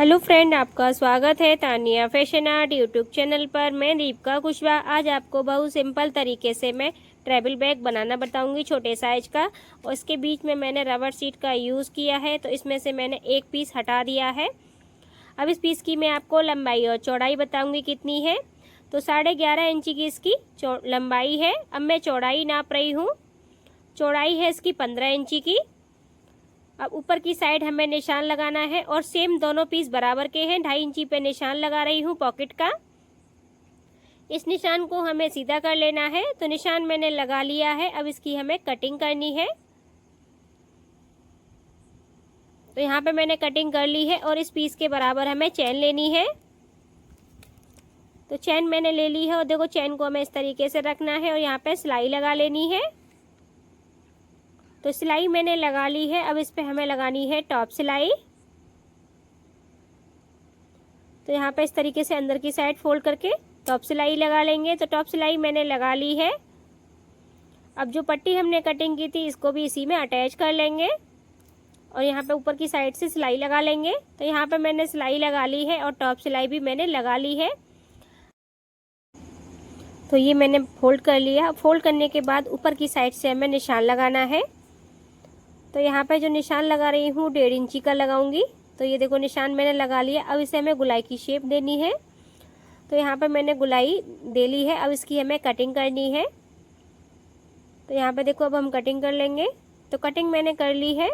Hello friend, आपका स्वागत है Tania fashion art YouTube channel पर। मैं दीपिका कुशवाहा। आज आपको बहुत सिंपल तरीके से मैं ट्रैवल बैग बनाना बताऊंगी, छोटे साइज का। और इसके बीच में मैंने रबर शीट का यूज़ किया है, तो इसमें से मैंने एक पीस हटा दिया है। अब इस पीस की मैं आपको लंबाई और चौड़ाई बताऊंगी कितनी है। तो 11.5 इंची की इसकी लंबाई है। अब मैं चौड़ाई नाप रही हूँ। चौड़ाई है इसकी 15 इंची की। अब ऊपर की साइड हमें निशान लगाना है और सेम दोनों पीस बराबर के हैं। 2.5 इंची पे निशान लगा रही हूँ पॉकेट का। इस निशान को हमें सीधा कर लेना है। तो निशान मैंने लगा लिया है। अब इसकी हमें कटिंग करनी है। तो यहाँ पे मैंने कटिंग कर ली है और इस पीस के बराबर हमें चैन लेनी है। तो चैन मैंने ले ली है और देखो चैन को हमें इस तरीके से रखना है और यहाँ पे सिलाई लगा लेनी है। तो सिलाई मैंने लगा ली है। अब इस पे हमें लगानी है टॉप सिलाई। तो यहाँ पे इस तरीके से अंदर की साइड फोल्ड करके टॉप सिलाई लगा लेंगे। तो टॉप सिलाई मैंने लगा ली है। अब जो पट्टी हमने कटिंग की थी इसको भी इसी में अटैच कर लेंगे और यहाँ पे ऊपर की साइड से सिलाई लगा लेंगे। तो यहाँ पे मैंने सिलाई लगा ली है और टॉप सिलाई भी मैंने लगा ली है। तो ये मैंने फोल्ड कर लिया। फोल्ड करने के बाद ऊपर की साइड से हमें निशान लगाना है। तो यहाँ पे जो निशान लगा रही हूँ 1.5 इंची का लगाऊंगी। तो ये देखो निशान मैंने लगा लिया। अब इसे हमें गुलाई की शेप देनी है। तो यहाँ पे मैंने गुलाई दे ली है। अब इसकी हमें कटिंग करनी है। तो यहाँ पे देखो अब हम कटिंग कर लेंगे। तो कटिंग मैंने कर ली है।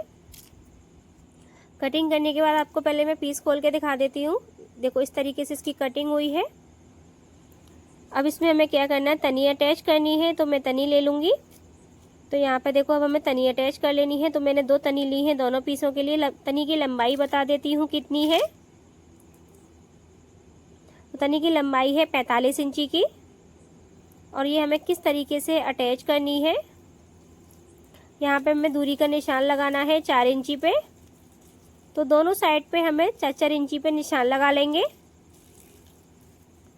कटिंग करने के बाद आपको पहले मैं पीस खोल के दिखा देती हूँ। देखो इस तरीके से इसकी कटिंग हुई है। अब इसमें हमें क्या करना है, तनी अटैच करनी है। तो मैं तनी ले लूँगी। तो यहाँ पे देखो अब हमें तनी अटैच कर लेनी है। तो मैंने 2 तनी ली है दोनों पीसों के लिए। तनी की लंबाई बता देती हूँ कितनी है। तो तनी की लंबाई है 45 इंची की। और ये हमें किस तरीके से अटैच करनी है, यहाँ पे हमें दूरी का निशान लगाना है 4 इंची पे। तो दोनों साइड पे हमें 4-4 इंची पे निशान लगा लेंगे।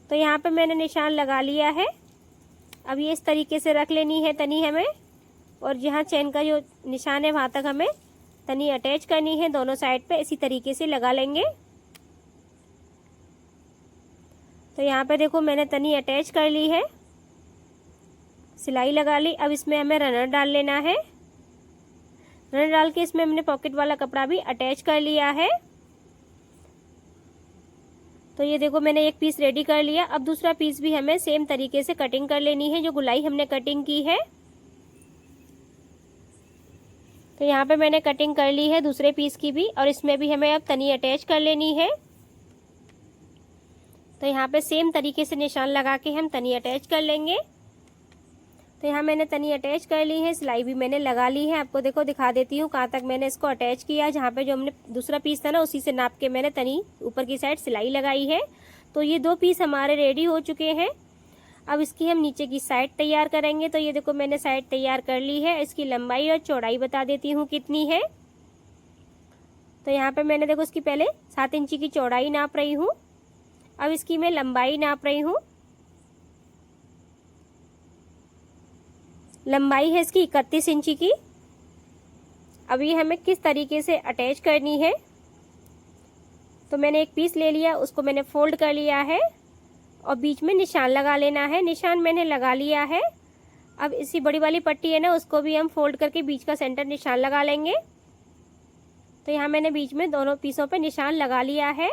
तो यहाँ पे मैंने निशान लगा लिया है। अब ये इस तरीके से रख लेनी है तनी हमें, और जहाँ चेन का जो निशान है वहाँ तक हमें तनी अटैच करनी है। दोनों साइड पे इसी तरीके से लगा लेंगे। तो यहाँ पे देखो मैंने तनी अटैच कर ली है, सिलाई लगा ली। अब इसमें हमें रनर डाल लेना है। रनर डाल के इसमें हमने पॉकेट वाला कपड़ा भी अटैच कर लिया है। तो ये देखो मैंने एक पीस रेडी कर लिया। अब दूसरा पीस भी हमें सेम तरीके से कटिंग कर लेनी है, जो गुलाई हमने कटिंग की है। तो यहाँ पे मैंने कटिंग कर ली है दूसरे पीस की भी, और इसमें भी हमें अब तनी अटैच कर लेनी है। तो यहाँ पे सेम तरीके से निशान लगा के हम तनी अटैच कर लेंगे। तो यहाँ मैंने तनी अटैच कर ली है, सिलाई भी मैंने लगा ली है। आपको देखो दिखा देती हूँ कहाँ तक मैंने इसको अटैच किया। जहाँ पे जो हमने दूसरा पीस था ना उसी से नाप के मैंने तनी ऊपर की साइड सिलाई लगाई है। तो ये 2 पीस हमारे रेडी हो चुके हैं। अब इसकी हम नीचे की साइड तैयार करेंगे। तो ये देखो मैंने साइड तैयार कर ली है। इसकी लंबाई और चौड़ाई बता देती हूँ कितनी है। तो यहाँ पे मैंने देखो इसकी पहले 7 इंची की चौड़ाई नाप रही हूँ। अब इसकी मैं लंबाई नाप रही हूँ। लंबाई है इसकी 31 इंची की। अब ये हमें किस तरीके से अटैच करनी है, तो मैंने एक पीस ले लिया, उसको मैंने फोल्ड कर लिया है और बीच में निशान लगा लेना है। निशान मैंने लगा लिया है। अब इसी बड़ी वाली पट्टी है ना, उसको भी हम फोल्ड करके बीच का सेंटर निशान लगा लेंगे। तो यहाँ मैंने बीच में दोनों पीसों पे निशान लगा लिया है।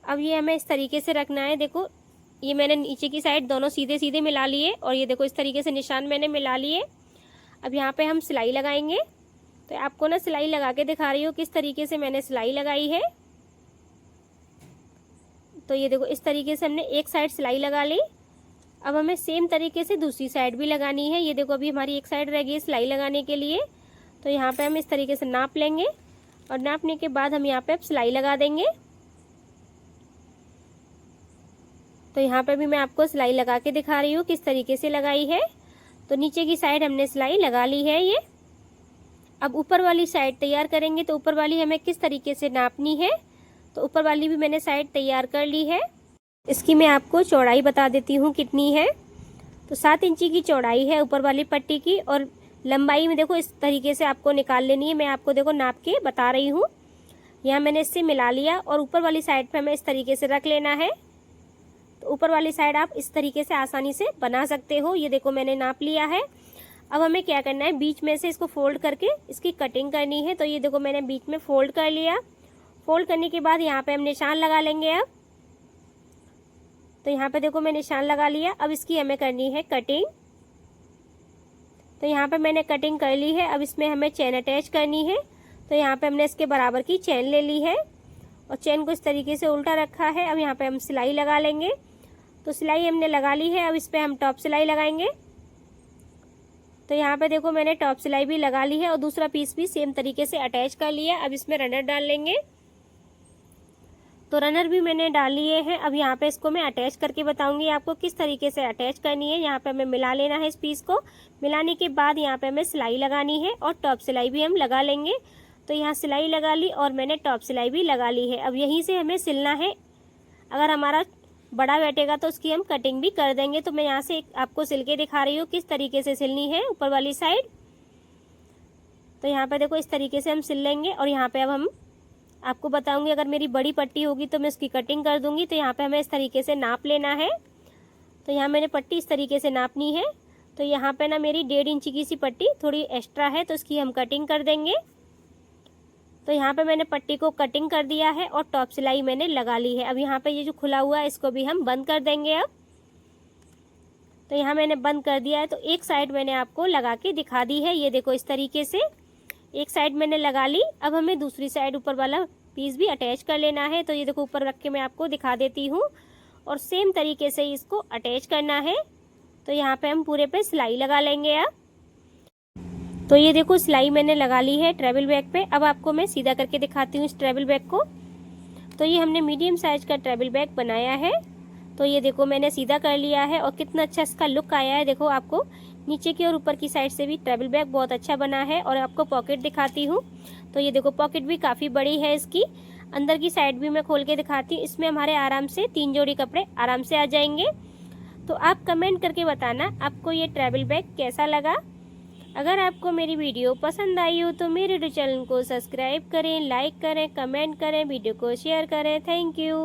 अब ये हमें इस तरीके से रखना है। देखो ये मैंने नीचे की साइड दोनों सीधे सीधे मिला लिए, और ये देखो इस तरीके से निशान मैंने मिला लिए। अब यहाँ पे हम सिलाई लगाएंगे। तो आपको ना सिलाई लगा के दिखा रही हूँ किस तरीके से मैंने सिलाई लगाई है। तो ये देखो इस तरीके से हमने एक साइड सिलाई लगा ली। अब हमें सेम तरीके से दूसरी साइड भी लगानी है। ये देखो अभी हमारी एक साइड रह गई सिलाई लगाने के लिए। तो यहाँ पे हम इस तरीके से नाप लेंगे, और नापने के बाद हम यहाँ पे अब सिलाई लगा देंगे। तो यहाँ पे भी मैं आपको सिलाई लगा के दिखा रही हूँ किस तरीके से लगाई है। तो नीचे की साइड हमने सिलाई लगा ली है ये। अब ऊपर वाली साइड तैयार करेंगे। तो ऊपर वाली हमें किस तरीके से नापनी है, तो ऊपर वाली भी मैंने साइड तैयार कर ली है। इसकी मैं आपको चौड़ाई बता देती हूँ कितनी है। तो 7 इंची की चौड़ाई है ऊपर वाली पट्टी की, और लंबाई में देखो इस तरीके से आपको निकाल लेनी है। मैं आपको देखो नाप के बता रही हूँ। यहाँ मैंने इससे मिला लिया और ऊपर वाली साइड पे हमें इस तरीके से रख लेना है। तो ऊपर वाली साइड आप इस तरीके से आसानी से बना सकते हो। ये देखो मैंने नाप लिया है। अब हमें क्या करना है, बीच में से इसको फोल्ड करके इसकी कटिंग करनी है। तो ये देखो मैंने बीच में फोल्ड कर लिया। फोल्ड करने के बाद यहाँ पे हम निशान लगा लेंगे। अब तो यहाँ पे देखो मैं निशान लगा लिया। अब इसकी हमें करनी है कटिंग। तो यहाँ पे मैंने कटिंग कर ली है। अब इसमें हमें चेन अटैच करनी है। तो यहाँ पे हमने इसके बराबर की चेन ले ली है और चेन को इस तरीके से उल्टा रखा है। अब यहाँ पे हम सिलाई लगा लेंगे। तो सिलाई हमने लगा ली है। अब इस पे हम टॉप सिलाई लगाएंगे। तो यहाँ पे देखो मैंने टॉप सिलाई भी लगा ली है और दूसरा पीस भी सेम तरीके से अटैच कर लिया। अब इसमें रनर डाल लेंगे। तो रनर भी मैंने डाल लिए हैं। अब यहाँ पे इसको मैं अटैच करके बताऊंगी आपको किस तरीके से अटैच करनी है। यहाँ पे हमें मिला लेना है इस पीस को। मिलाने के बाद यहाँ पे हमें सिलाई लगानी है और टॉप सिलाई भी हम लगा लेंगे। तो यहाँ सिलाई लगा ली और मैंने टॉप सिलाई भी लगा ली है। अब यहीं से हमें सिलना है। अगर हमारा बड़ा बैठेगा तो उसकी हम कटिंग भी कर देंगे। तो मैं यहाँ से आपको सिल के दिखा रही हूँ किस तरीके से सिलनी है ऊपर वाली साइड। तो यहाँ पे देखो इस तरीके से हम सिल लेंगे और यहाँ पे अब हम आपको बताऊंगी अगर मेरी बड़ी पट्टी होगी तो मैं उसकी कटिंग कर दूंगी। तो यहाँ पे हमें इस तरीके से नाप लेना है। तो यहाँ मैंने पट्टी इस तरीके से नापनी है। तो यहाँ पे ना मेरी 1.5 इंच की सी पट्टी थोड़ी एक्स्ट्रा है तो इसकी हम कटिंग कर देंगे। तो यहाँ पे मैंने पट्टी को कटिंग कर दिया है और टॉप सिलाई मैंने लगा ली है। अब यहाँ पे ये जो खुला हुआ है इसको भी हम बंद कर देंगे। अब तो यहाँ मैंने बंद कर दिया है। तो एक साइड मैंने आपको लगा के दिखा दी है। ये देखो इस तरीके से एक साइड मैंने लगा ली। अब हमें दूसरी साइड ऊपर वाला पीस भी अटैच कर लेना है। तो ये देखो ऊपर रख के मैं आपको दिखा देती हूँ और सेम तरीके से इसको अटैच करना है। तो यहाँ पे हम पूरे पे सिलाई लगा लेंगे। अब तो ये देखो सिलाई मैंने लगा ली है ट्रैवल बैग पे। अब आपको मैं सीधा करके दिखाती हूँ इस ट्रैवल बैग को। तो ये हमने मीडियम साइज का ट्रैवल बैग बनाया है। तो ये देखो मैंने सीधा कर लिया है और कितना अच्छा इसका लुक आया है। देखो आपको नीचे की और ऊपर की साइड से भी ट्रैवल बैग बहुत अच्छा बना है। और आपको पॉकेट दिखाती हूँ। तो ये देखो पॉकेट भी काफ़ी बड़ी है इसकी। अंदर की साइड भी मैं खोल के दिखाती हूँ। इसमें हमारे आराम से 3 जोड़ी कपड़े आराम से आ जाएंगे। तो आप कमेंट करके बताना आपको ये ट्रैवल बैग कैसा लगा। अगर आपको मेरी वीडियो पसंद आई हो तो मेरे चैनल को सब्सक्राइब करें, लाइक करें, कमेंट करें, वीडियो को शेयर करें। Thank you.